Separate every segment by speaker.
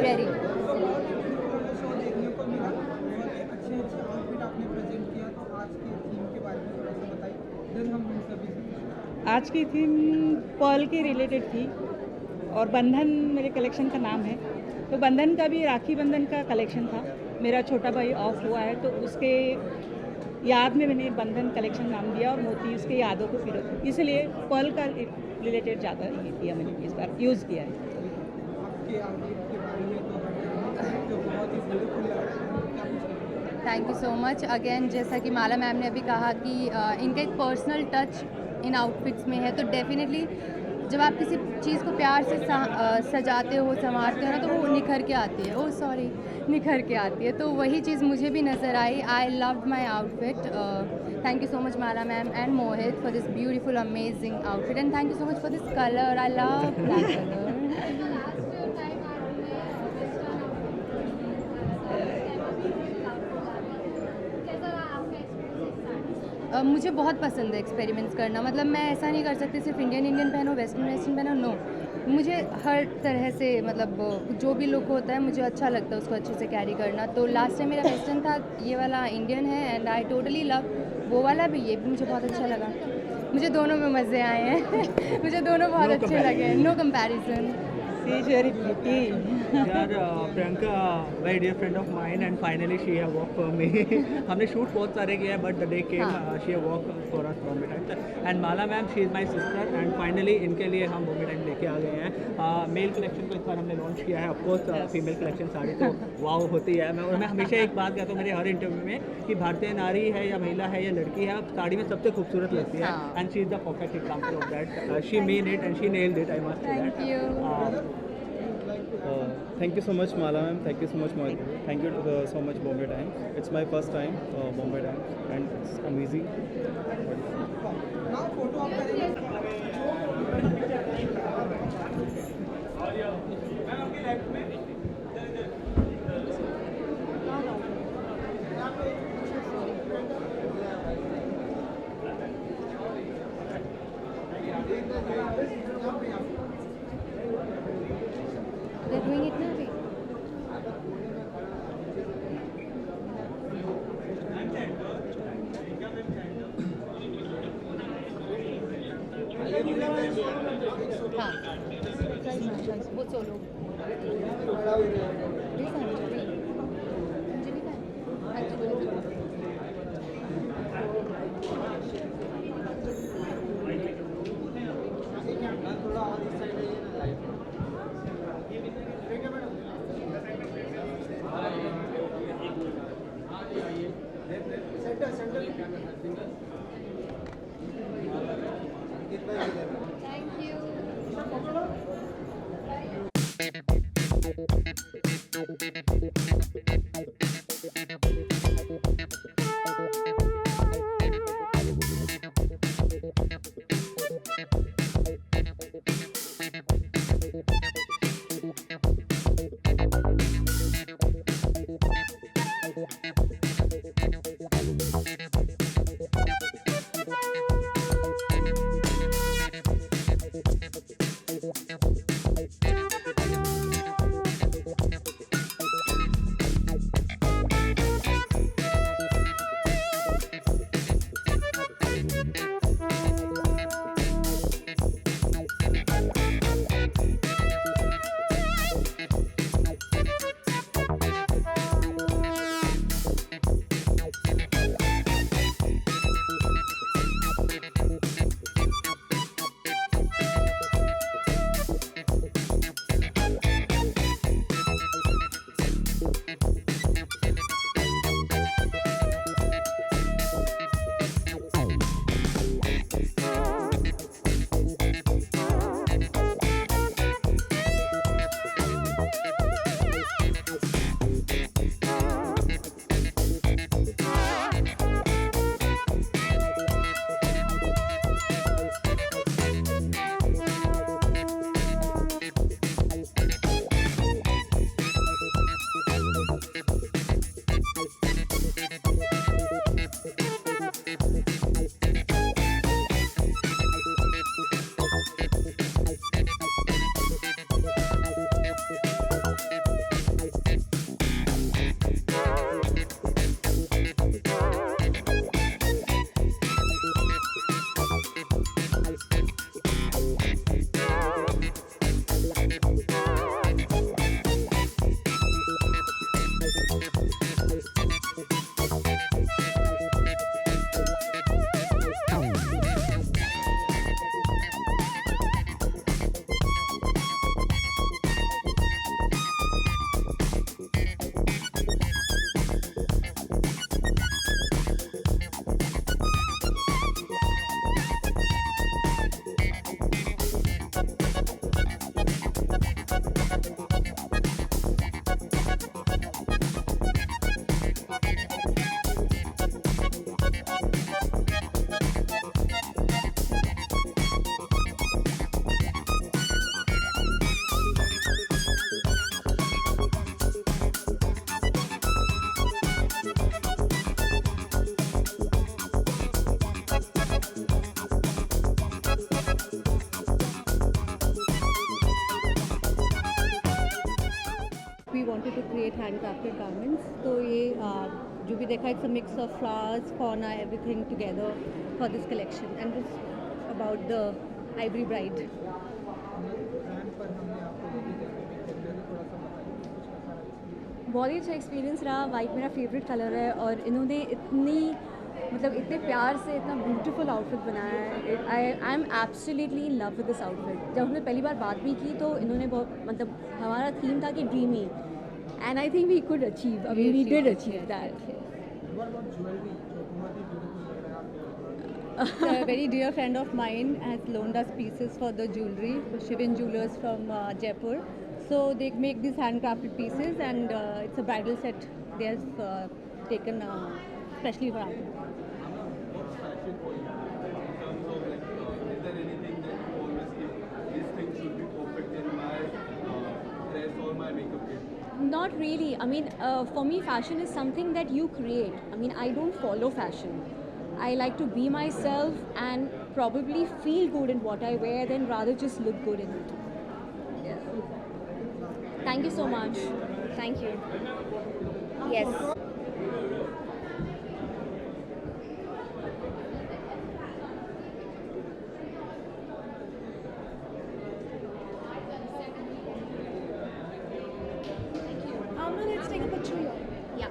Speaker 1: Very.
Speaker 2: Show देखने को मिला, बहुत ही अच्छे अच्छे आउटफिट आपने प्रेजेंट किया, तो आज के थीम के बारे में थोड़ा सा बताइए, देन हम इन सभी से।
Speaker 3: आज की थीम पर्ल के रिलेटेड थी और बंधन मेरे कलेक्शन का नाम है। तो बंधन का भी राखी बंधन का कलेक्शन था। मेरा छोटा भाई ऑफ हुआ है तो उसके याद में मैंने बंधन कलेक्शन नाम दिया और मोती उसके यादों को फिरो, इसलिए पर्ल का रिलेटेड ज़्यादा ये किया मैंने, इस बार यूज़ किया है।
Speaker 2: आपके आउटफिट के बारे में तो बहुत ही ब्यूटीफुल लग रहा है, क्या पूछना?
Speaker 1: Thank you so much again. जैसा कि माला मैम ने अभी कहा कि इनका एक पर्सनल टच इन आउटफिट्स में है, तो डेफिनेटली जब आप किसी चीज़ को प्यार से सजाते हो, संवारते हो ना, तो वो निखर के आती है। ओह सॉरी, निखर के आती है। तो वही चीज़ मुझे भी नज़र आई। I loved my outfit. Thank you so much Mala ma'am and Mohit for this beautiful amazing outfit and thank you so much for this colour. I love black colour. मुझे बहुत पसंद है एक्सपेरिमेंट्स करना। मतलब मैं ऐसा नहीं कर सकती सिर्फ इंडियन पहनो, वेस्टर्न पहनो, नो। मुझे हर तरह से, मतलब जो भी लुक होता है मुझे अच्छा लगता है उसको अच्छे से कैरी करना। तो लास्ट टाइम मेरा वेस्टर्न था, ये वाला इंडियन है एंड आई टोटली लव वो वाला भी, ये भी मुझे बहुत अच्छा लगा। मुझे दोनों में मज़े आए हैं। मुझे दोनों बहुत अच्छे लगे, no comparison.
Speaker 3: She is very beauty.
Speaker 4: Priyanka, very dear friend of mine, and finally she have worked for me. हमने शूट बहुत सारे किए हैं, but the day came, she have worked for us Bombay Times. And Mala ma'am, she is my sister, and finally इनके लिए हम Bombay Times लेके आ गए हैं। मेल कलेक्शन को इस बार हमने लॉन्च किया है। ऑफकोर्स फीमेल कलेक्शन साड़ी तो वाव होती है। मैं हमेशा एक बात कहता हूँ मेरे हर इंटरव्यू में कि भारतीय नारी है या महिला है या लड़की है, साड़ी में सबसे खूबसूरत लगती है। And she is the perfect example of that. She mean it and she nailed it, I must say
Speaker 1: thank
Speaker 4: that.
Speaker 1: You.
Speaker 5: Thank you so much, Mala ma'am. Thank you so much, Mohit. Thank you so much, Bombay Times. It's my first time Bombay Times, and it's amazing.
Speaker 2: now photo आप करेंगे।
Speaker 1: They're doing it now, wait. हाँ, वो solo.
Speaker 2: थोड़ा और इस side आइए ना, light centre centre
Speaker 1: thank you.
Speaker 6: wanted to create handcrafted garments. तो ये जो भी देखा, it's a mix of flowers, fauna, everything together for this collection, and it's about the Ivory Bride.
Speaker 2: Brand पर हमने आपको लेके जाने में जनरली थोड़ा सा बताइए कुछ कैसा एक्सपीरियंस।
Speaker 7: बहुत ही अच्छा एक्सपीरियंस रहा। वाइट मेरा फेवरेट कलर है और इन्होंने इतनी मतलब इतने प्यार से इतना ब्यूटीफुल आउटफिट बनाया है। I am absolutely in love with this outfit. जब हमने पहली बार बात भी की तो इन्होंने बहुत मतलब हमारा थीम था कि dreamy, and I think we could achieve, I mean we did achieve that.
Speaker 2: What about jewelry जो बहुत ही ब्यूटीफुल लग रहा है आपके
Speaker 6: A very dear friend of mine has loaned us pieces for the jewelry, Shivan Jewelers from Jaipur. So they make these handcrafted pieces, and it's a bridal set they have taken especially for us.
Speaker 8: What's fashion for you? In terms of like, is there anything that you always keep? This thing should be perfect in my dress or my makeup kit.
Speaker 7: Not really. I mean, for me, fashion is something that you create. I mean, I don't follow fashion. I like to be myself and probably feel good in what I wear than rather just look good in it. Yes. Thank you so much. Thank you. Yes.
Speaker 9: Let's take a picture here.
Speaker 7: Yeah.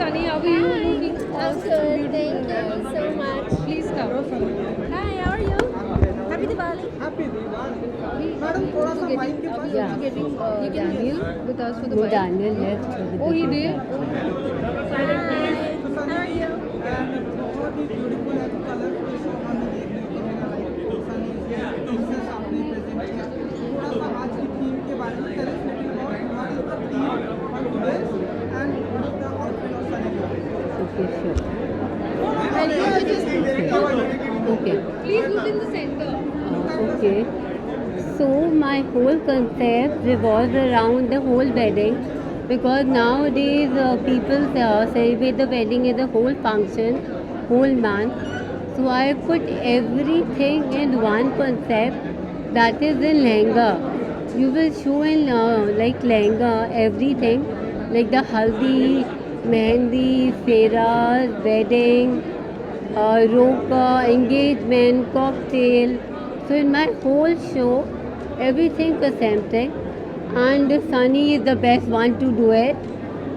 Speaker 9: Sunny, how are you looking?
Speaker 10: I'm good. Thank you so much.
Speaker 9: Please come.
Speaker 10: Hi, how are you? Happy Diwali.
Speaker 2: Happy Diwali madam थोड़ा सा mic के पास
Speaker 9: Getting Daniel with us for the bike.
Speaker 1: Daniel left.
Speaker 9: Oh, he did?
Speaker 10: Hi, how are you?
Speaker 2: And बहुत ही beautiful है colourful show हमें देखने को मिला लाइक सनी प्रिंसेस आपने प्रेजेंट किया थोड़ा सा आज की थीम के बारे में tell us little about what is the theme on today and what is the outfit of Sunny
Speaker 1: Okay.
Speaker 9: Please look in the center.
Speaker 1: Okay. So my whole concept revolves around the whole wedding because nowadays people celebrate the wedding as a whole function, whole month. So I put everything in one concept that is in lehenga. You will show in like lehenga everything like the haldi, mehendi, feras, wedding. Roka, engagement, cocktail. So in my whole show, everything is same thing. And Sunny is the best one to do it.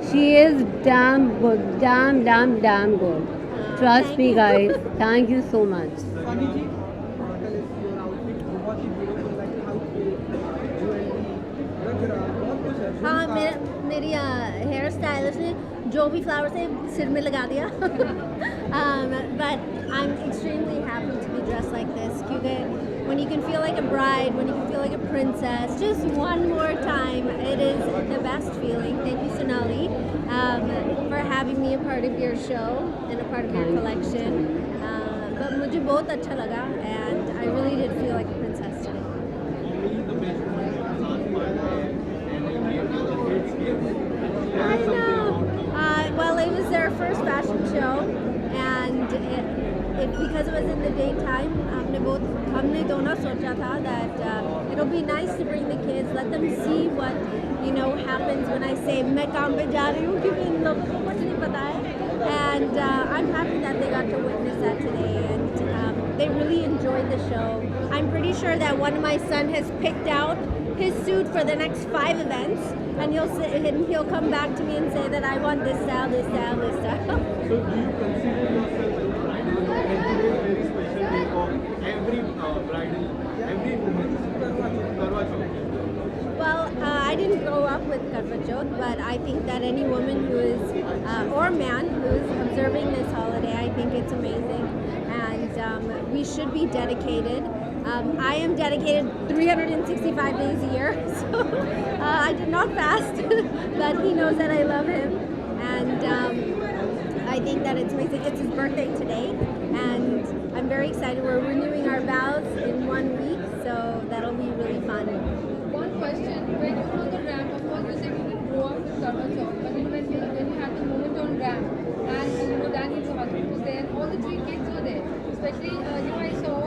Speaker 1: She is damn good, damn good. Trust me, guys. Thank you so much.
Speaker 2: Sunny ji tell us your outfit बहुत ही ब्यूटीफुल like outfit jewellery gajra बहुत कुछ है
Speaker 10: हाँ मेरी hair stylist ने जो भी फ्लावर से सिर में लगा दिया but I'm extremely happy to be dressed like this क्योंकि when you can feel like a bride, when you can feel like a princess, just one more time, it is the best feeling. Thank you, Sonali, for having me a part of your show and a part of your collection. But मुझे बहुत अच्छा लगा and I really did feel like a princess today. I know. Well, it was their first fashion show, and because it was in the daytime, हमने दोनों सोचा था that it'll be nice to bring the kids, let them see what happens when I say मैं काम पे जा रही हूँ क्योंकि इन लोगों को कुछ नहीं पता है, and I'm happy that they got to witness that today, and they really enjoyed the show. I'm pretty sure that one of my son has picked out his suit for the next 5 events, and he'll come back to me and say that I want this style, this style, this style.
Speaker 8: So do you consider yourself as a bridal? And today is a very special day for every bridal, every woman. Karwa Chauth.
Speaker 10: Well, I didn't grow up with Karwa Chauth, but I think that any woman who is, or man who is observing this holiday, I think it's amazing. And we should be dedicated. I am dedicated 365 days a year, so I did not fast, but he knows that I love him. And I think that it's amazing. It's his birthday today, and I'm very excited. We're renewing our vows in 1 week, so that'll be really fun.
Speaker 9: One question. When you were on the ramp, of course you said you didn't grow up with Karwa Chauth, but when you had the moment on ramp, and Daniel's husband was there, and all the 3 kids were there. Especially, I saw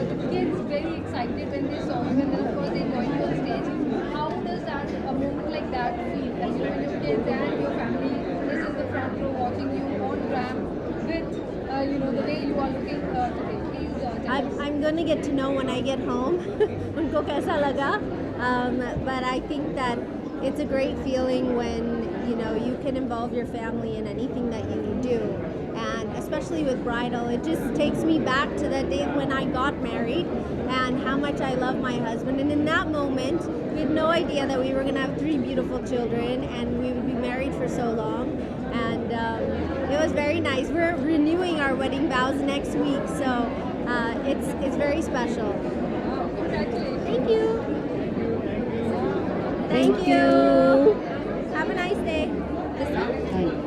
Speaker 9: the kids very excited when they saw you, and then of course they joined you on stage. How does that a moment like that feel? When your kids and your family is in the front row watching you on ramp with the way you are looking today. Please tell us.
Speaker 10: I'm going to get to know when I get home उनको कैसा लगा, but I think that it's a great feeling when you can involve your family in anything that you do, and especially with bridal, it just takes me back to that day when I got married and how much I love my husband. And in that moment, we had no idea that we were going to have 3 beautiful children and we would be married for so long. And it was very nice. We're renewing our wedding vows next week, so it's very special.
Speaker 9: Congratulations.
Speaker 10: Thank you. Thank you. Have a nice day.
Speaker 1: Thank you.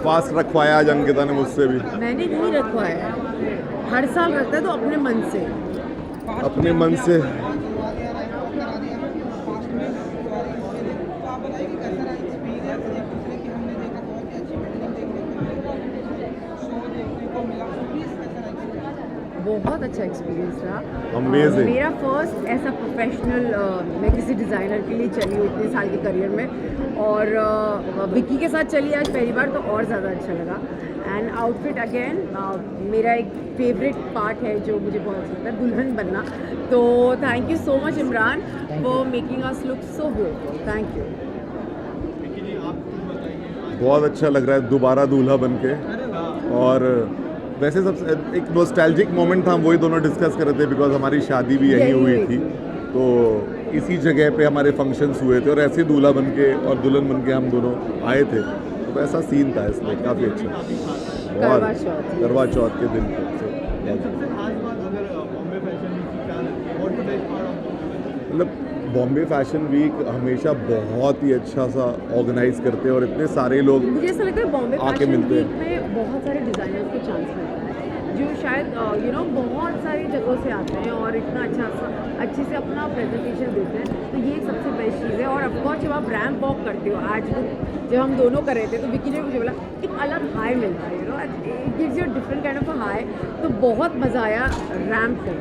Speaker 11: Fast रखवाया आज अंकिता ने मुझसे भी।
Speaker 12: मैंने नहीं रखवाया, हर साल रखता है तो अपने मन से।
Speaker 11: अपने मन से।
Speaker 12: बहुत अच्छा एक्सपीरियंस रहा।
Speaker 11: Amazing.
Speaker 12: मेरा फर्स्ट ऐसा प्रोफेशनल मैं किसी डिज़ाइनर के लिए चली हूँ इतने साल के करियर में, और विक्की के साथ चली आज पहली बार तो और ज़्यादा अच्छा लगा। एंड आउटफिट अगेन मेरा एक फेवरेट पार्ट है जो मुझे बहुत अच्छा लगता है, दुल्हन बनना। तो thank you so much Imran for making us look so beautiful. Thank you.
Speaker 11: बहुत अच्छा लग रहा है दोबारा दूल्हा बन के। और वैसे सबसे एक नॉस्टैल्जिक मोमेंट था, हम वही दोनों डिस्कस कर रहे थे बिकॉज हमारी शादी भी यहीं हुई थी, तो इसी जगह पे हमारे फंक्शंस हुए थे और ऐसे दूल्हा बन के और दुल्हन बन के हम दोनों आए थे, तो वैसा सीन था इसमें काफ़ी अच्छा। और करवा चौथ के दिन मतलब बॉम्बे फैशन वीक हमेशा बहुत ही अच्छा सा ऑर्गेनाइज करते हैं और इतने सारे लोग
Speaker 12: मुझे ऐसा लगता है बॉम्बे
Speaker 11: आके
Speaker 12: फैशन
Speaker 11: मिलते
Speaker 12: वीक में बहुत सारे डिज़ाइनर्स को चांस मिलता है जो शायद बहुत सारी जगहों से आते हैं और इतना अच्छे से अपना प्रेजेंटेशन देते हैं। तो ये एक सबसे बेस्ट चीज़ है। और ऑफकोर्स जब आप रैम्प वॉक करते हो, आज जब हम दोनों कर रहे थे तो विक्की ने मुझे बोला एक अलग हाई मिलता है, it gives you different kind of a high. तो बहुत मज़ा आया रैम्प पे।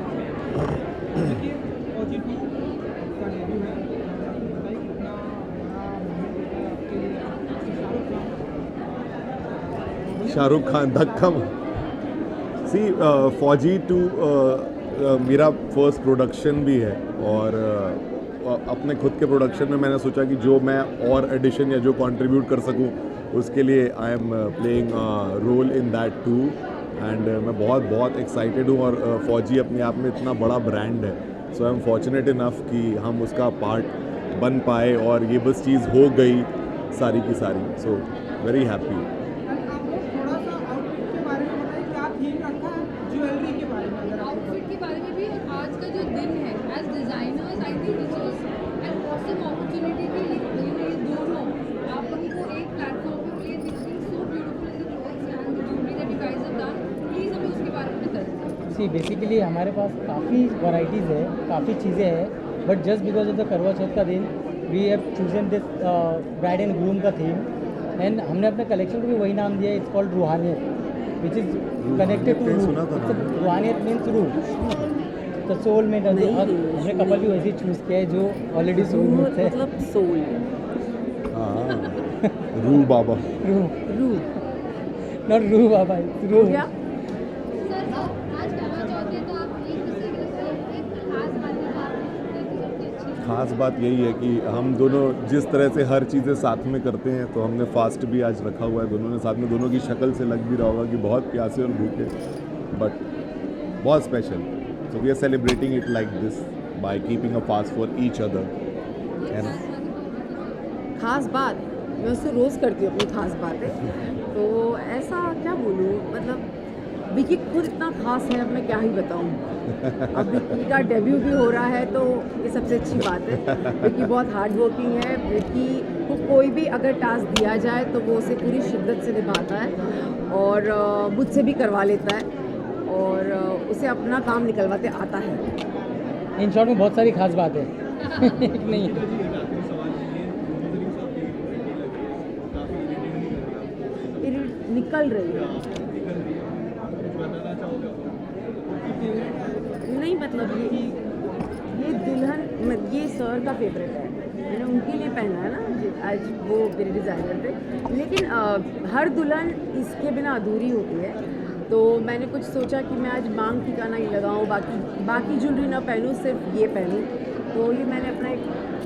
Speaker 11: शाहरुख खान धक्का सी फौजी 2 मेरा फर्स्ट प्रोडक्शन भी है और अपने खुद के प्रोडक्शन में मैंने सोचा कि जो मैं और एडिशन या जो कंट्रीब्यूट कर सकूं उसके लिए I am playing role in that too. And मैं बहुत एक्साइटेड हूँ और फौजी अपने आप में इतना बड़ा ब्रांड है, so I am fortunate enough कि हम उसका पार्ट बन पाए और ये बस चीज़ हो गई सारी की सारी। So very happy.
Speaker 9: आउटफिट के बारे में भी और आज का जो दिन है as designers I think this is an awesome opportunity कि ये दोनों आप लोगों को एक प्लेटफॉर्म पे प्ले दिखिंग so beautiful in the clothes and the jewellery that you guys have done. Please हमें उसके बारे में बताइए।
Speaker 13: सी बेसिकली हमारे पास काफ़ी वैरायटीज़ है, काफ़ी चीज़ें हैं, but just because of the Karva Chauth का दिन we have chosen this bride and groom का थीम, एंड हमने अपने कलेक्शन को भी वही नाम दिया, it's called Roohaniyat, which is connected to रूहानियत मीन्स रूह, तो सोल में हमने कपल भी वैसे चूज़ किया है जो ऑलरेडी सोल में है,
Speaker 12: मतलब सोल।
Speaker 11: रूह बाबा,
Speaker 13: नॉट रूह बाबा, रूह।
Speaker 9: सर आज करवा चौथ है तो आप एक दूसरे के लिए एक खास बात है, आप
Speaker 11: खास बात यही है कि हम दोनों जिस तरह से हर चीज़ें साथ में करते हैं, तो हमने फास्ट भी आज रखा हुआ है दोनों ने साथ में। दोनों की शक्ल से लग भी रहा होगा कि बहुत प्यासे और भूखे, बट बहुत special. So we are celebrating it like this by keeping a fast for each other, है ना।
Speaker 12: खास बात मैं उससे रोज़ करती हूँ अपनी खास बातें, तो ऐसा क्या बोलूँ, मतलब विक्की खुद इतना खास है, अब मैं क्या ही बताऊँ। अब विक्की का डेब्यू भी हो रहा है तो ये सबसे अच्छी बात है। विक्की बहुत हार्ड वर्किंग है। विक्की को कोई भी अगर टास्क दिया जाए तो वो उसे पूरी शिद्दत से निभाता है और मुझसे भी करवा लेता है और उसे अपना काम निकलवाते आता है।
Speaker 13: इन शॉर्ट में बहुत सारी खास बात है नहीं
Speaker 12: निकल रही है नहीं, मतलब ये दुल्हन ये सर का फेवरेट है, मैंने उनके लिए पहना है ना, आज वो मेरे डिज़ाइनर थे। लेकिन हर दुल्हन इसके बिना अधूरी होती है, तो मैंने कुछ सोचा कि मैं आज मांग टिकाना ही लगाऊं, बाकी ज्वेलरी ना पहनूं, सिर्फ ये पहनूं। तो ये मैंने अपना एक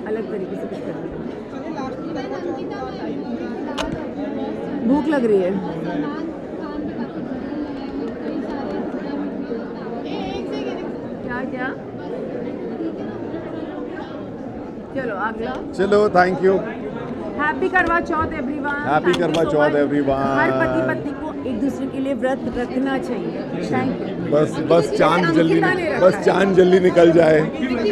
Speaker 12: अलग तरीके से कुछ कर दिया। भूख लग रही है। क्या चलो अगला,
Speaker 11: चलो थैंक यू।
Speaker 12: हैप्पी करवा चौथ एवरीवन।
Speaker 11: हैप्पी करवा चौथ एवरीवन।
Speaker 12: हर पति पत्नी को एक दूसरे के लिए व्रत रखना चाहिए। Thank you.
Speaker 11: बस चांद जल्दी निकल जाए।
Speaker 9: प्लीज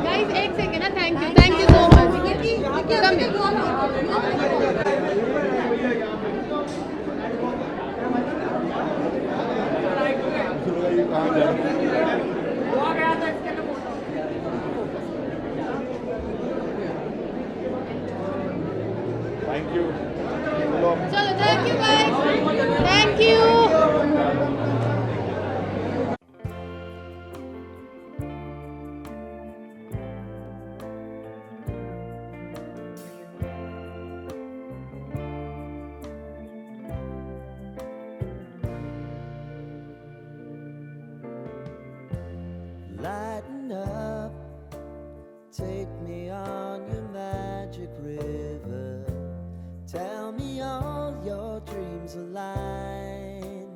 Speaker 1: गाइस एक सेकंड ना, thank you so much.
Speaker 11: Thank you.
Speaker 1: चलो thank you guys, thank you.
Speaker 14: Lighten up, take me on your magic river. Tell me all your dreams align.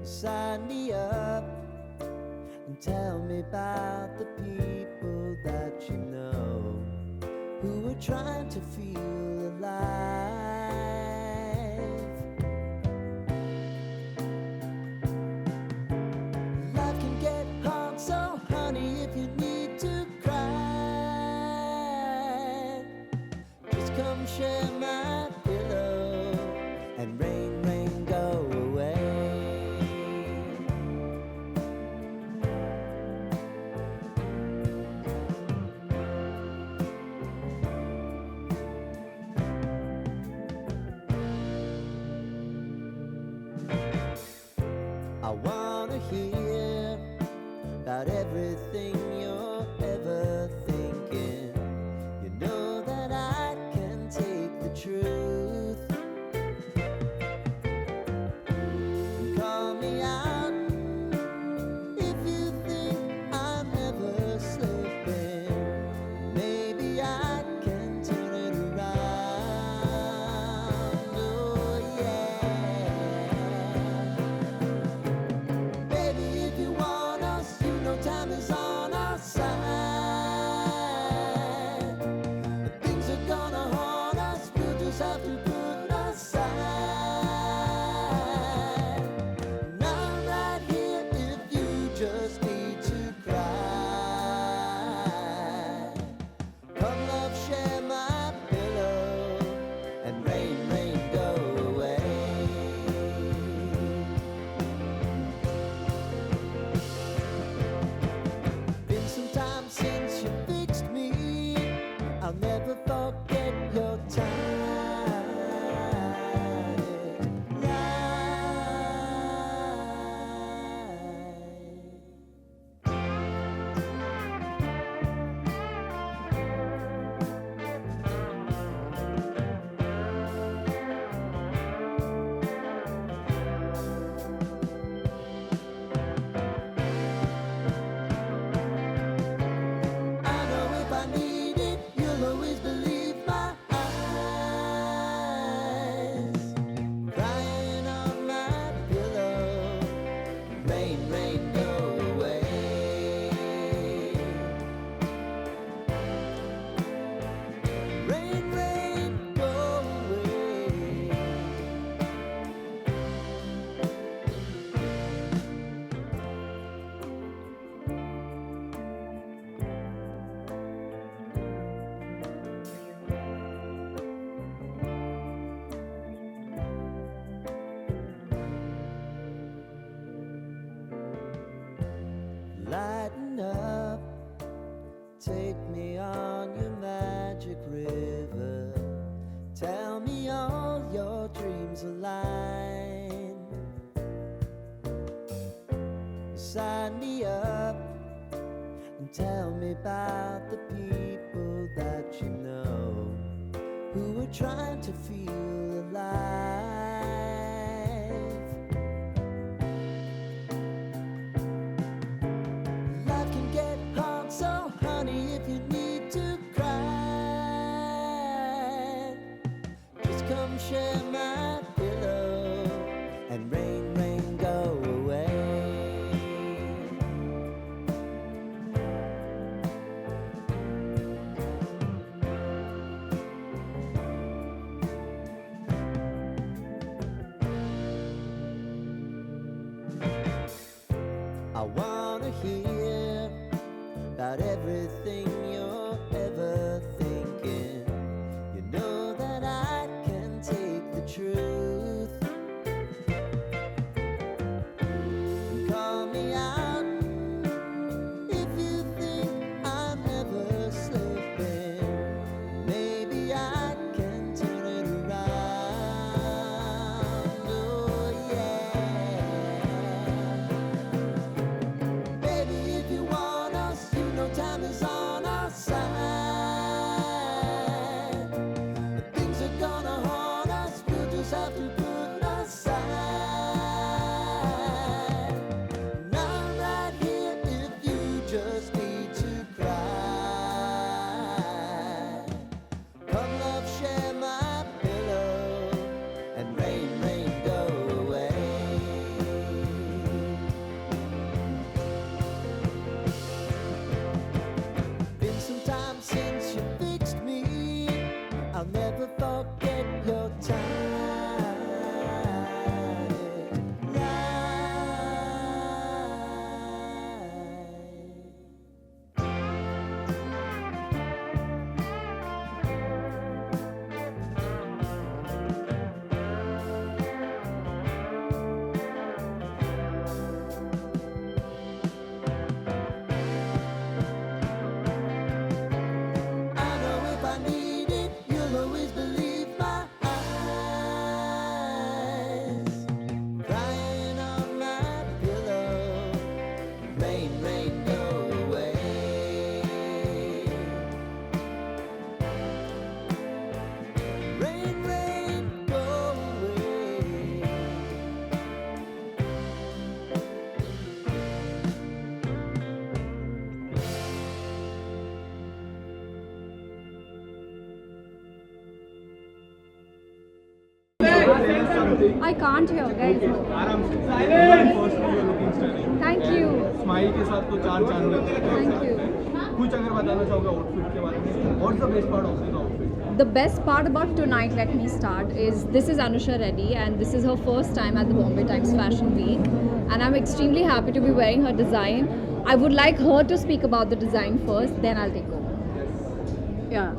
Speaker 14: Sign me up and tell me about the people that you know who are trying to feel alive. Life can get hard, so honey, if you need to cry, just come share my pillow and rain, rain, go away. I wanna hear about everything you're ever thinking. You know that I can take the truth. And call me out if you think I'm never slipping. Maybe I can turn it around. Oh yeah. Baby, if you want us, you know time is on our side. But things are gonna haunt us, we'll just have to put aside. And I'm right here if you just need to cry. Come love, share my pillow, and rain, rain, go away. Been some time since you fixed me. I'll never forget your time. I know if I need it, you'll always believe my eyes. Crying on my pillow, rain, rain, go away. Rain, rain, go away. Lighten up, take me on your magic river. Tell me all your dreams align. Sign me up and tell me about the people that you know who are trying to feel alive. Life can get hard, so honey, if you need to cry, just come share my pillow and rain, rain, go away. I wanna hear about everything you're ever thinking. You know that I can take the truth and call me out if you think I'm ever slipping. Maybe I can turn it around. Oh yeah. Baby, if you want us, you know time is on our side. But things are gonna haunt us, we'll just have to put aside. And I'm right here if you just need to cry. Come love, share my pillow, and rain, rain, go away. Been some time since you fixed me. I'll never forget your time. I know if I need it, you'll always believe my eyes. Crying on my pillow, rain, rain, go away. Rain, rain, go away.
Speaker 9: I can't hear, guys.
Speaker 8: आराम से first you looking stunning
Speaker 9: Thank you.
Speaker 8: Smile के साथ तो चार चांद लगते हैं
Speaker 9: Thank you.
Speaker 8: कुछ अगर बताना चाहोगे आउटफिट के बारे में what's the best part of this outfit
Speaker 15: The best part about tonight, let me start, is this is Anusha Reddy and this is her first time at the Bombay Times Fashion Week, and I'm extremely happy to be wearing her design. I would like her to speak about the design first, then I'll take over.
Speaker 3: Yeah.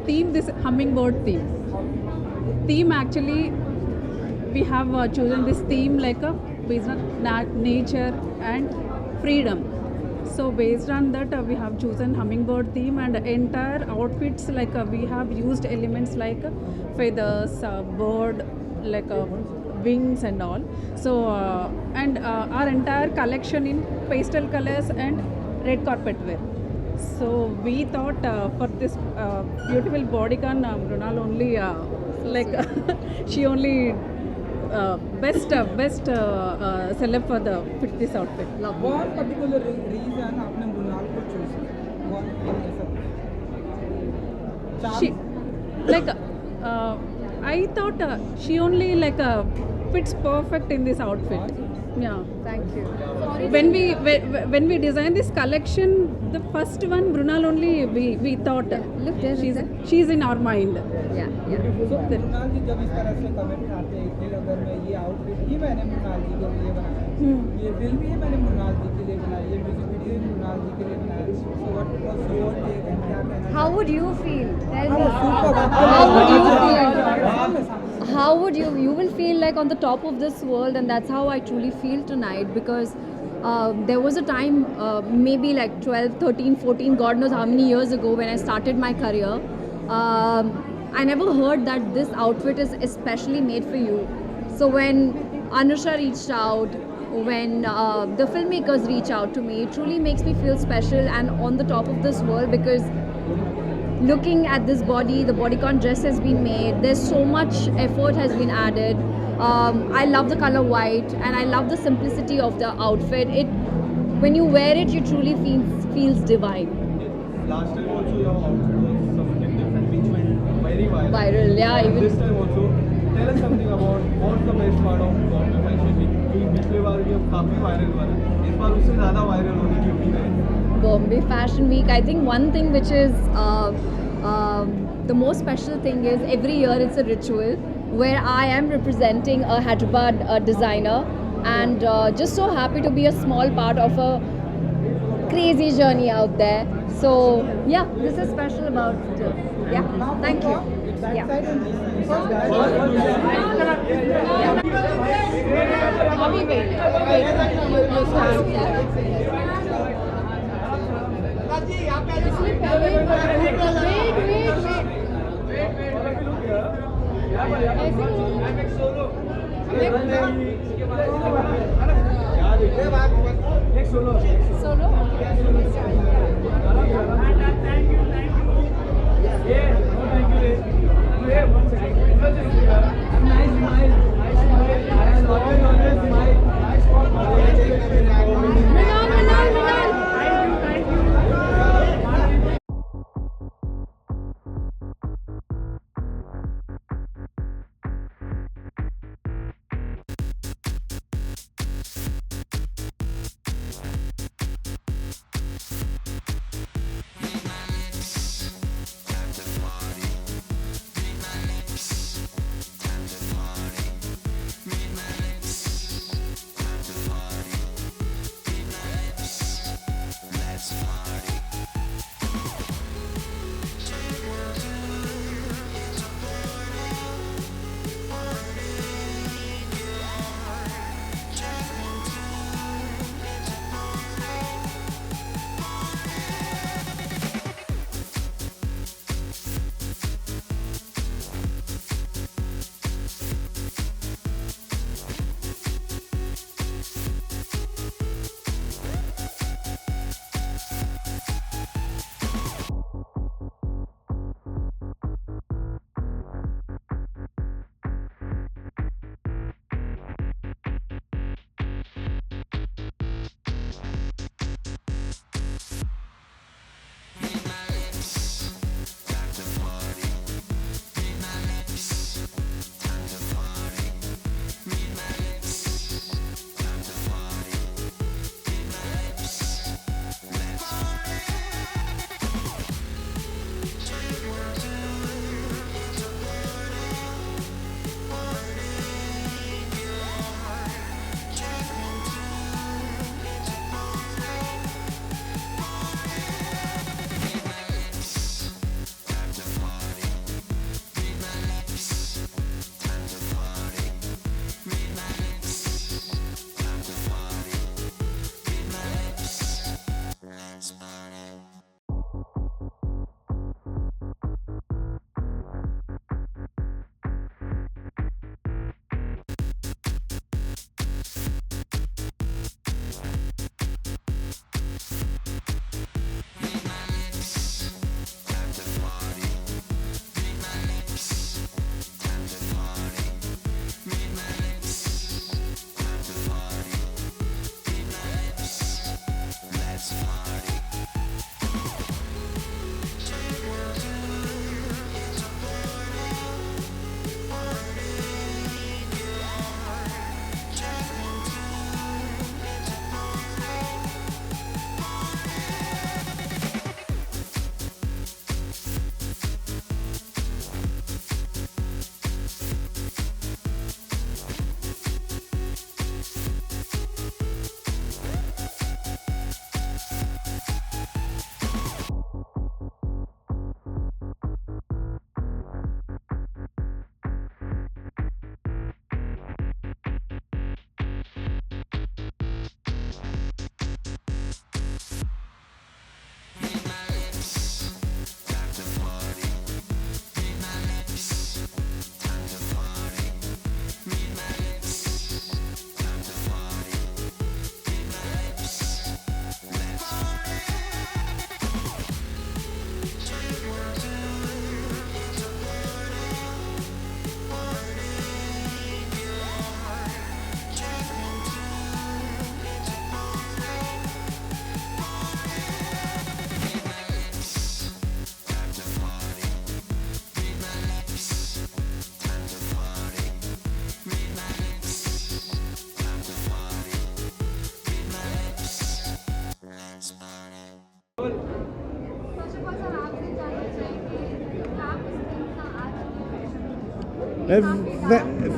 Speaker 3: Theme, this hummingbird theme. Theme actually, we have chosen this theme like a based on nature and freedom. So based on that, we have chosen hummingbird theme, and entire outfits like we have used elements like feathers, bird, like wings and all. So and our entire collection in pastel colors and red carpet wear. So we thought for this beautiful bodycon, Mrunal only like she only best celeb for the fit this outfit.
Speaker 2: One particular reason आपने मृणाल को choose किया, one ऐसा
Speaker 3: She like I thought she only like fits perfect in this outfit. Yeah.
Speaker 15: Thank you.
Speaker 3: When we designed this collection, the first one Brunal only we thought
Speaker 15: Look there,
Speaker 3: she's in our mind.
Speaker 15: Yeah.
Speaker 2: तो मृणाल जी जब इस तरह से comment आते हैं इतने अगर मैं ये आउटफिट ही मैंने मृणाल जी के लिए बनाया, ये फिल्म भी मैंने मृणाल जी के लिए बनाई, ये म्यूजिक वीडियो भी मृणाल जी के लिए बनाया, so what was your take and क्या कहना
Speaker 15: How would you feel? Tell me.
Speaker 2: How
Speaker 15: would you feel? How would you will feel like on the top of this world, and that's how I truly feel tonight, because there was a time maybe like 12, 13, 14, God knows how many years ago when I started my career, I never heard that this outfit is especially made for you. So when Anusha reached out, when the filmmakers reach out to me, it truly makes me feel special and on the top of this world, because looking at this body, the bodycon dress has been made, there's so much effort has been added. I love the color white and I love the simplicity of the outfit. When you wear it, you truly feels divine.
Speaker 8: Last time also your outfit was something different which went very viral.
Speaker 15: Viral, yeah,
Speaker 8: And
Speaker 15: even-
Speaker 8: this time also, tell us something about what's the best part of Bombay Fashion Week. क्योंकि पिछले बार भी अब काफी viral हुआ था, इस बार उससे ज़्यादा वायरल होने की उम्मीद है.
Speaker 15: Bombay Fashion Week, I think one thing which is the most special thing is every year it's a ritual where I am representing a Hyderabad designer and just so happy to be a small part of a crazy journey out there. So yeah, this is special about yeah. Thank you. Yeah.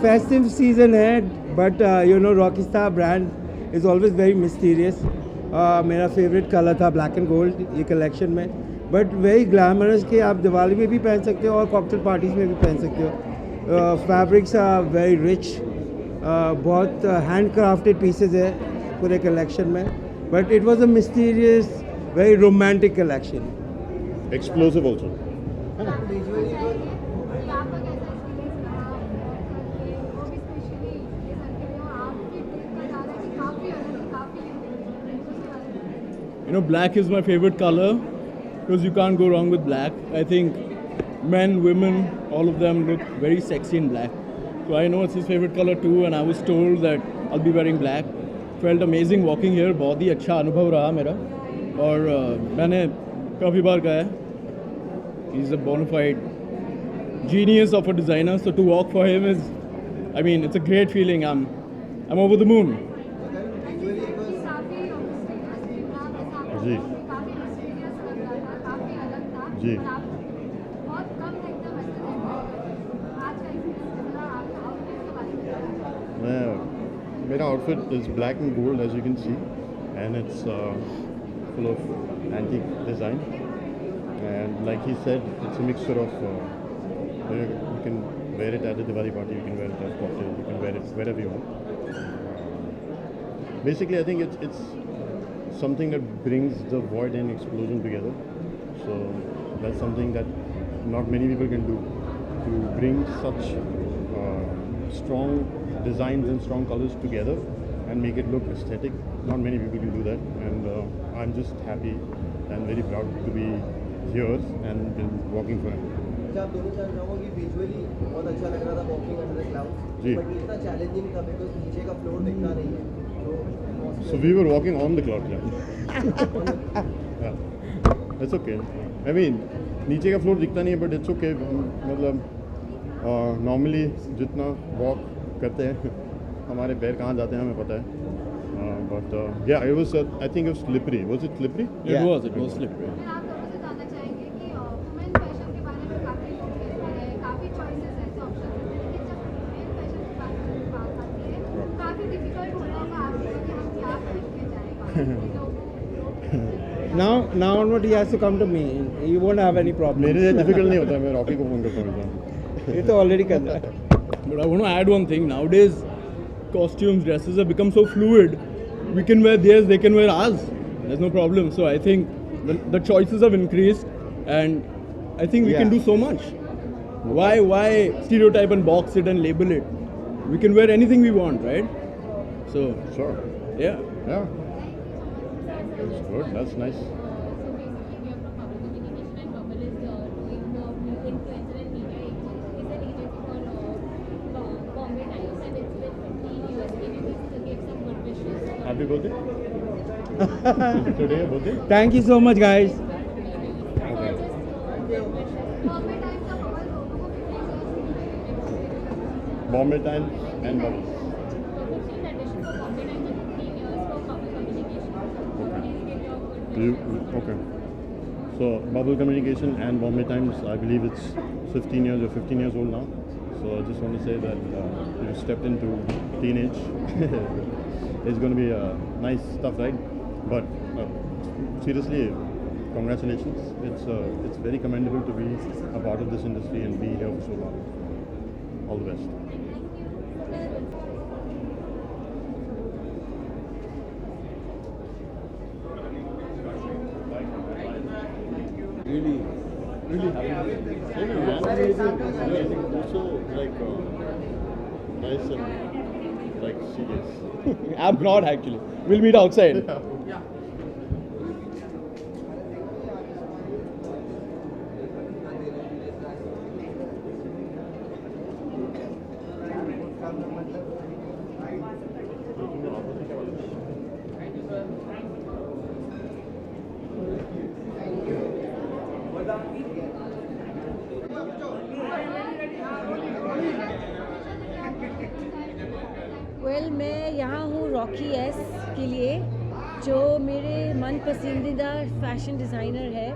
Speaker 16: Festive season है, But you know, Rockstar brand is always very mysterious. मेरा favourite colour था black and gold ये collection में, but very glamorous कि आप दिवाली में भी पहन सकते हो और कॉकटेल पार्टीज में भी पहन सकते हो. फैब्रिक्स आर वेरी रिच, बहुत हैंड क्राफ्टेड पीसेज है पूरे कलेक्शन में, but it was a mysterious very romantic collection.
Speaker 11: Explosive also.
Speaker 5: You know, black is my favorite color because you can't go wrong with black. I think men, women, all of them look very sexy in black. So I know it's his favorite color too, and I was told that I'll be wearing black. Felt amazing walking here. बहुत ही अच्छा अनुभव रहा मेरा, और मैंने काफ़ी बार कहा है, he's a bona fide genius of a designer. So to walk for him is, I mean, it's a great feeling. I'm over the moon.
Speaker 11: जी जी. मेरा outfit is black and gold as you can see, and it's full of antique design, and like he said, it's a mixture of you can wear it at a Diwali party, you can wear it as cocktail, you can wear it wherever you want. Basically, I think it's something that brings the void and explosion together. So that's something that not many people can do, to bring such strong designs and strong colors together and make it look aesthetic. Not many people can do that, and I'm just happy and very proud to be here and been working for him.
Speaker 17: आप दोनों जान रहा हूँ कि visually बहुत अच्छा लग रहा था वॉकिंग अंडर द क्लाउड्स,
Speaker 11: जी.
Speaker 17: बट इतना चैलेंजिंग था बिकॉज़ नीचे का फ्लोर दिखता नहीं है.
Speaker 11: So we were walking on the cloud, yeah. It's okay. I mean, नीचे का फ्लोर दिखता नहीं है, but it's okay. मतलब नॉर्मली जितना वॉक करते हैं हमारे पैर कहाँ जाते हैं हमें पता है. But yeah, it was I think it was slippery. Was it slippery?
Speaker 5: It was slippery.
Speaker 16: Now onward he has to come to me. You won't have any problem.
Speaker 11: मेरे लिए difficult नहीं होता, मैं रॉकी को फोन करता हूँ.
Speaker 16: ये तो already कर रहा है.
Speaker 5: But I want to add one thing. Nowadays, costumes, dresses have become so fluid. We can wear theirs, they can wear ours. There's no problem. So I think the choices have increased, and I think we can do so much. Why stereotype and box it and label it? We can wear anything we want, right? So
Speaker 11: sure.
Speaker 5: Yeah.
Speaker 11: That's good. That's nice. Happy birthday. Today your birthday.
Speaker 16: Thank you so much, guys.
Speaker 11: Bombay Times and Bubbles. Okay. So Bubble Communication and Bombay Times, I believe it's 15 years or 15 years old now. So I just want to say that you stepped into teenage. It's going to be nice stuff, right? But seriously, congratulations. It's very commendable to be a part of this industry and be here for so long. All the best. Really happy. Amazing. Also like nice and like serious.
Speaker 5: I'm not actually. We'll meet outside.
Speaker 11: Yeah.
Speaker 18: Well मैं यहाँ हूँ Rocky S के लिए, जो मेरे मन पसंदीदा fashion designer है.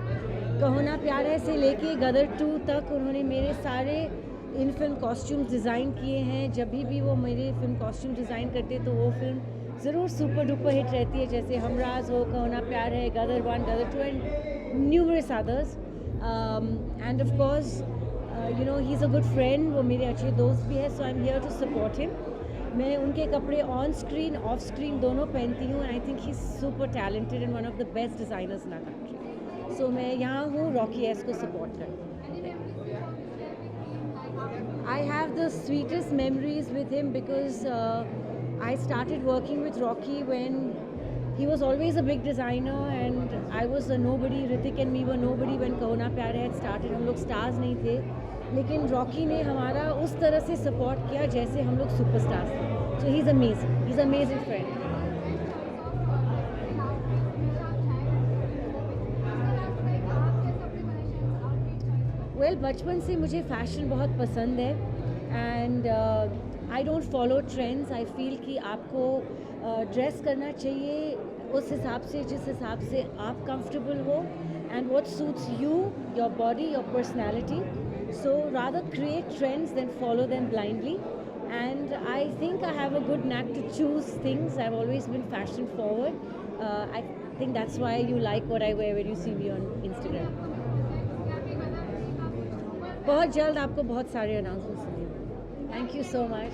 Speaker 18: कहो ना प्यार है से लेके गदर 2 तक उन्होंने मेरे सारे इन फिल्म कॉस्ट्यूम्स डिज़ाइन किए हैं। जब भी वो मेरे फिल्म कॉस्ट्यूम डिज़ाइन करते तो वो फिल्म ज़रूर सुपर डुपर हिट रहती है, जैसे हमराज हो, कहो Naa Pyaar Hai, Gadar 1, Gadar 2 and numerous others. And of course you know he is a good friend, वो मेरे अच्छे दोस्त भी है, so I am here to support him. मैं उनके कपड़े ऑन स्क्रीन ऑफ स्क्रीन दोनों पहनती हूँ। I think he is super talented and one of the best designers in our country. So मैं यहाँ हूँ रॉकी एस को सपोर्ट करने। I have the sweetest memories with him because I started working with Rocky when he was always a big designer and I was a nobody. Hrithik and me were nobody when Kaho Na Pyar Hai had started. हम लोग stars नहीं थे, लेकिन Rocky ने हमारा उस तरह से support किया जैसे हम लोग superstars थे. So he's amazing. He's an amazing friend. Well बचपन से मुझे फ़ैशन बहुत पसंद है and I don't follow trends. I feel कि आपको ड्रेस करना चाहिए उस हिसाब से जिस हिसाब से आप कंफर्टेबल हो and what suits you, your body, your personality. So rather create trends than follow them blindly and I think I have a good knack to choose things. I've always been fashion forward. I think that's why you like what I wear when you see me on Instagram. बहुत जल्द आपको बहुत सारे announcements मिलेंगे। Thank you so much.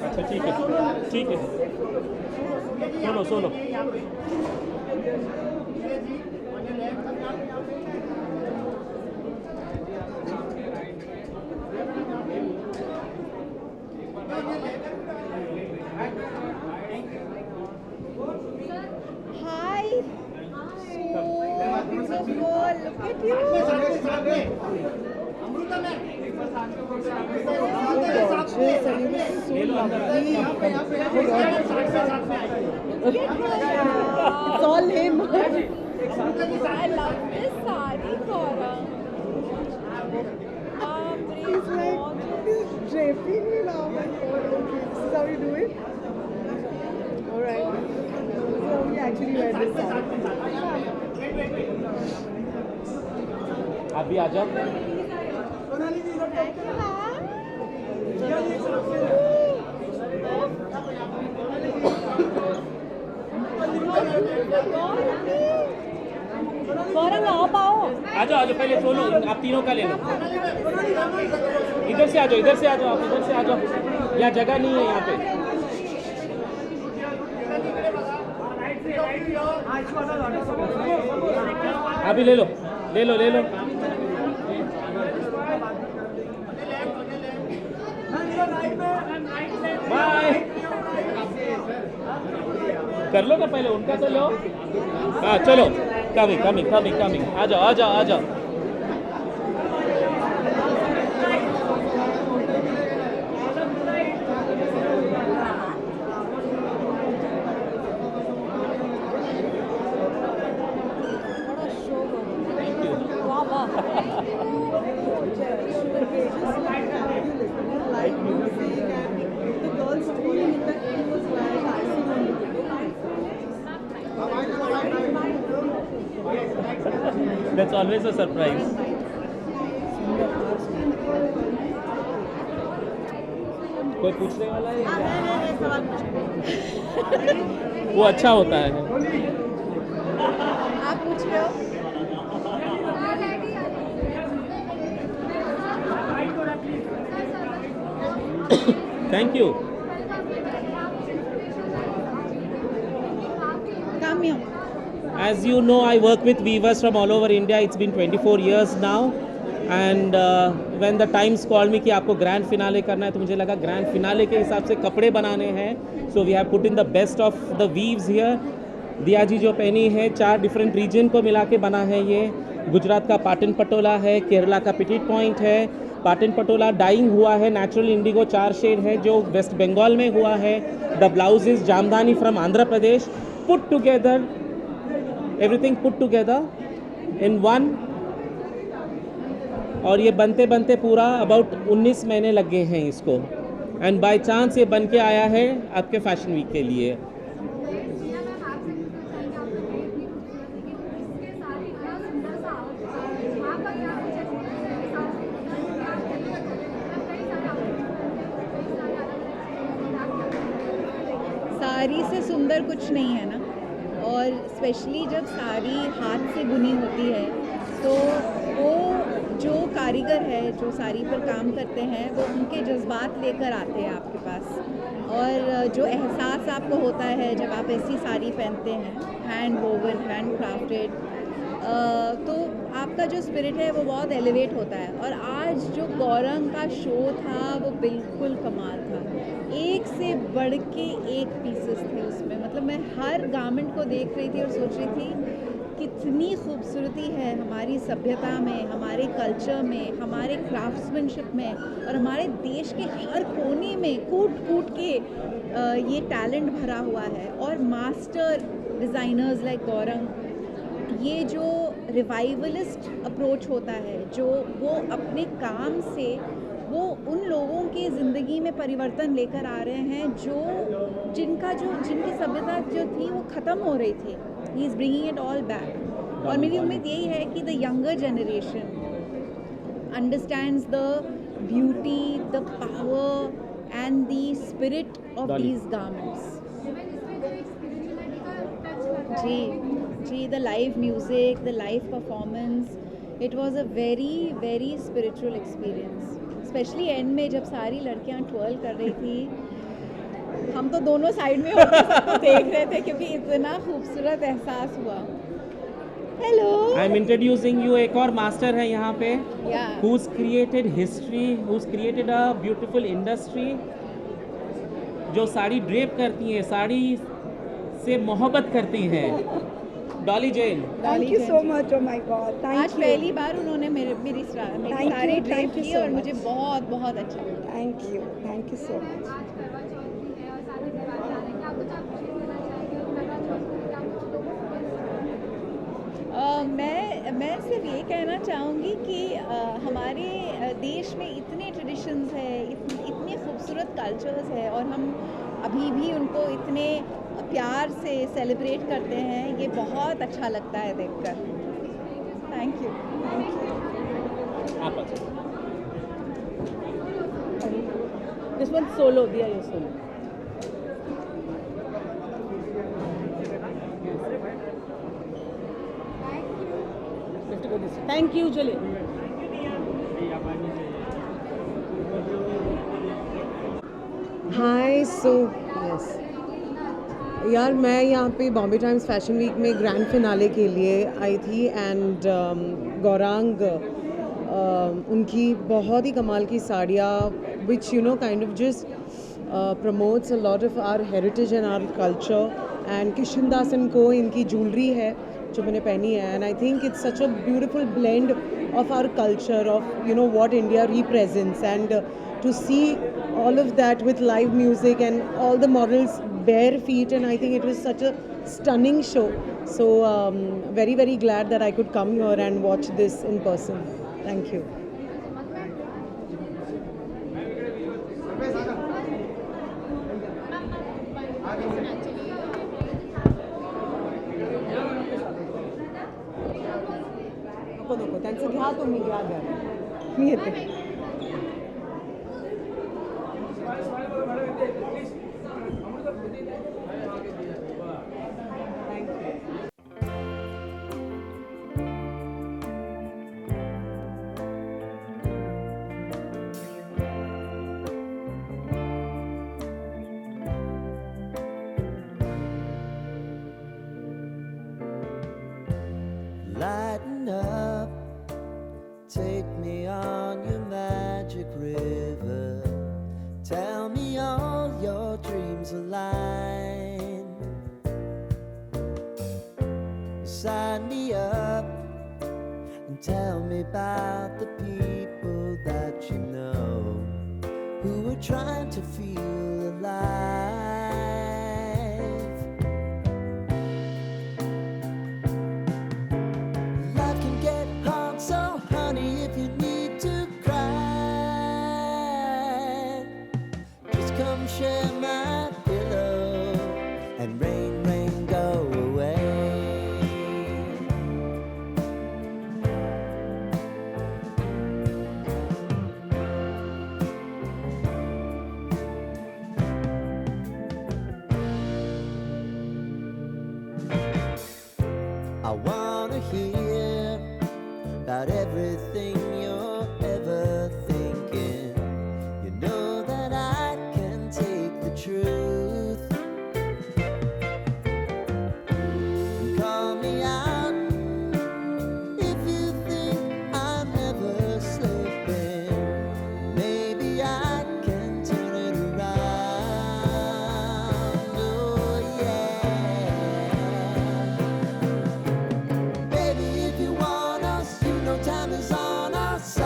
Speaker 19: अच्छा ठीक है, ठीक है, solo solo.
Speaker 18: Hi. So beautiful. Look at you. It's all him. I love this sari, Gaurav. He's like, he's draping me now. This is how you do it? Alright. This is how we actually wear this sari.
Speaker 19: आप भी आ जाओ।
Speaker 18: गौरव आओ पाओ।
Speaker 19: आ जाओ पहले solo, आप तीनों का ले लो। इधर से आ जाओ, इधर से आ जाओ, आप इधर से आ जाओ। यहाँ जगह नहीं है यहाँ पे। अभी ले लो ले लो ले लो। बाय। कर लो ना पहले उनका तो लो। हाँ चलो कमिंग कमिंग कमिंग कमिंग आ जाओ आ जाओ आ जाओ। That's always a surprise. कोई पूछने वाला है? वो अच्छा होता है।
Speaker 10: आप पूछ रहे हो?
Speaker 19: Thank you.
Speaker 10: Come here.
Speaker 19: As you know, I work with weavers from all over India. It's been 24 years now. And when the times called me कि आपको ग्रैंड फिनाले करना है, तो मुझे लगा ग्रैंड फिनाले के हिसाब से कपड़े बनाने हैं. So we have put in the best of the weaves here. दिया जी जो पहनी है 4 डिफरेंट रीजन को मिला के बना है ये. गुजरात का पाटन पटोला है, केरला का पिटिट पॉइंट है. पाटन पटोला डाइंग हुआ है, नेचुरल इंडिगो 4 शेड है जो वेस्ट बंगाल में हुआ है. The blouse is jamdani from Andhra Pradesh. Put together everything put together in one. और ये बनते बनते पूरा अबाउट 19 महीने लग गए हैं इसको. एंड बाय चांस ये बन के आया है आपके फैशन वीक के लिए.
Speaker 3: साड़ी से सुंदर कुछ नहीं है ना. और स्पेशली जब साड़ी हाथ से बुनी होती है तो वो जो कारीगर है जो साड़ी पर काम करते हैं वो उनके जज्बात लेकर आते हैं आपके पास. और जो एहसास आपको होता है जब आप ऐसी साड़ी पहनते हैं हैंड वोवन हैंड क्राफ्टेड, तो आपका जो स्पिरिट है वो बहुत एलिवेट होता है. और आज जो गौरंग का शो था वो बिल्कुल कमाल था. एक से बढ़ के एक पीसेस थे उसमें. मतलब मैं हर गारमेंट को देख रही थी और सोच रही थी कितनी खूबसूरती है हमारी सभ्यता में, हमारे कल्चर में, हमारे क्राफ्ट्समैनशिप में और हमारे देश के हर कोने में कूट कूट के ये टैलेंट भरा हुआ है. और मास्टर डिज़ाइनर्स लाइक गौरंग, ये जो रिवाइवलिस्ट अप्रोच होता है, जो वो अपने काम से वो उन लोगों के ज़िंदगी में परिवर्तन लेकर आ रहे हैं जिनकी सभ्यता जो थी वो ख़त्म हो रही थी. He is bringing it all back. और मेरी उम्मीद यही है कि the younger generation understands the beauty, the power and the spirit of these garments. जी, the live music, the live performance, it was a very very spiritual experience. Specially end में जब सारी लड़कियां ट्वर्ल कर रही थी, हम तो दोनों साइड में होकर सबको देख रहे थे क्योंकि इतना खूबसूरत एहसास हुआ. Hello,
Speaker 19: I am introducing you. एक और मास्टर है यहाँ पे who's created history, who's created a beautiful industry, जो साड़ी ड्रेप करती हैं, साड़ी से मोहब्बत करती हैं. Dolly Jain.
Speaker 3: Thank you so much. Oh my God, thank you. आज पहली बार उन्होंने मेरी साड़ी ड्रेप की और मुझे बहुत बहुत अच्छा लगा. Thank you so much. मैं सिर्फ ये कहना चाहूँगी कि हमारे देश में इतने ट्रेडिशंस है, इतने खूबसूरत कल्चर्स है और हम अभी भी उनको इतने प्यार से सेलिब्रेट करते हैं. ये बहुत अच्छा लगता है देखकर. Thank you.
Speaker 12: This one solo, दिया ये सोलो. Thank you. चलिए
Speaker 20: हाय सो यस यार, मैं यहाँ पे बॉम्बे टाइम्स फैशन वीक में ग्रैंड फिनाले के लिए आई थी एंड गौरांग उनकी बहुत ही कमाल की साड़ियाँ which you know kind of just promotes a lot of our heritage and our culture and Kishan Das and co इनकी ज्वेलरी है जो मैंने पहनी है and I think it's such a beautiful blend of our culture, of you know what India represents, and to see all of that with live music and all the models bare feet, and I think it was such a stunning show. So very very glad that I could come here and watch this in person. Thank you. नको त्यांचं घ्या तुम्ही घ्या मी येते
Speaker 14: Lighten up, take me on your magic river. Tell me all your dreams align. Sign me up and tell me about the people that you know who are trying to feel alive. Life can get hard, so honey, if you need to cry, just come share my pillow and rain, rain, go away. I wanna hear about everything you're ever thinking. You know that I can take the truth. Call me out if you think I'm ever slipping. Maybe I can turn it around. Oh yeah. Baby, if you want us, you know time is on our side.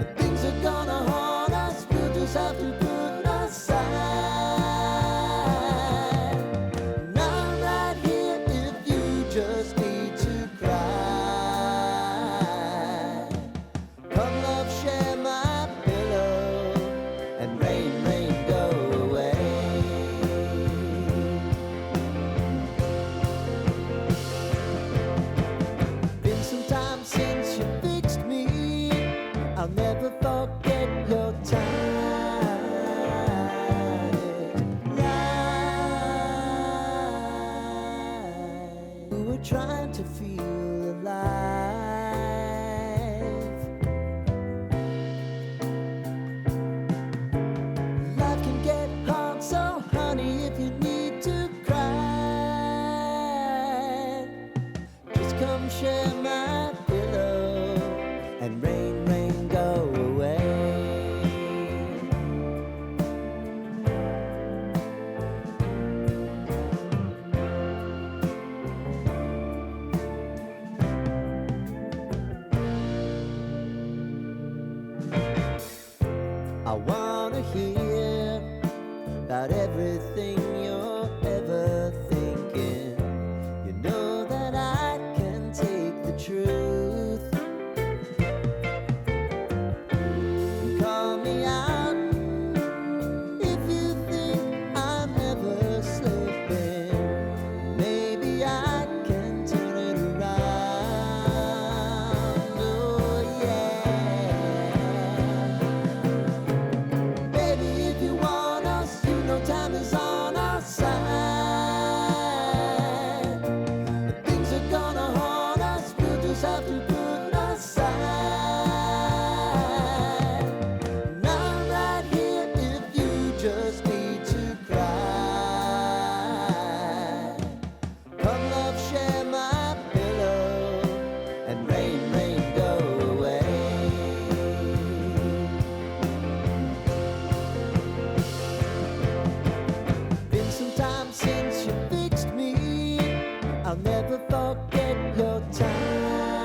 Speaker 14: If things are gonna haunt us, we'll just have to put aside. And I'm right here if you just need to cry. Come love, share my pillow, and rain, rain, go away. Been some time since you fixed me. I'll never forget your time. We were trying to feel alive. Life can get hard, so honey, if you need to cry, just come share my pillow and rain, rain, go away. I wanna hear about everything you're ever thinking. You know that I can take the truth. Call me out if you think I'm ever slipping. Maybe I can turn it around. Oh yeah. Baby, if you want us, you know time is on our since you fixed me. I'll never forget your time.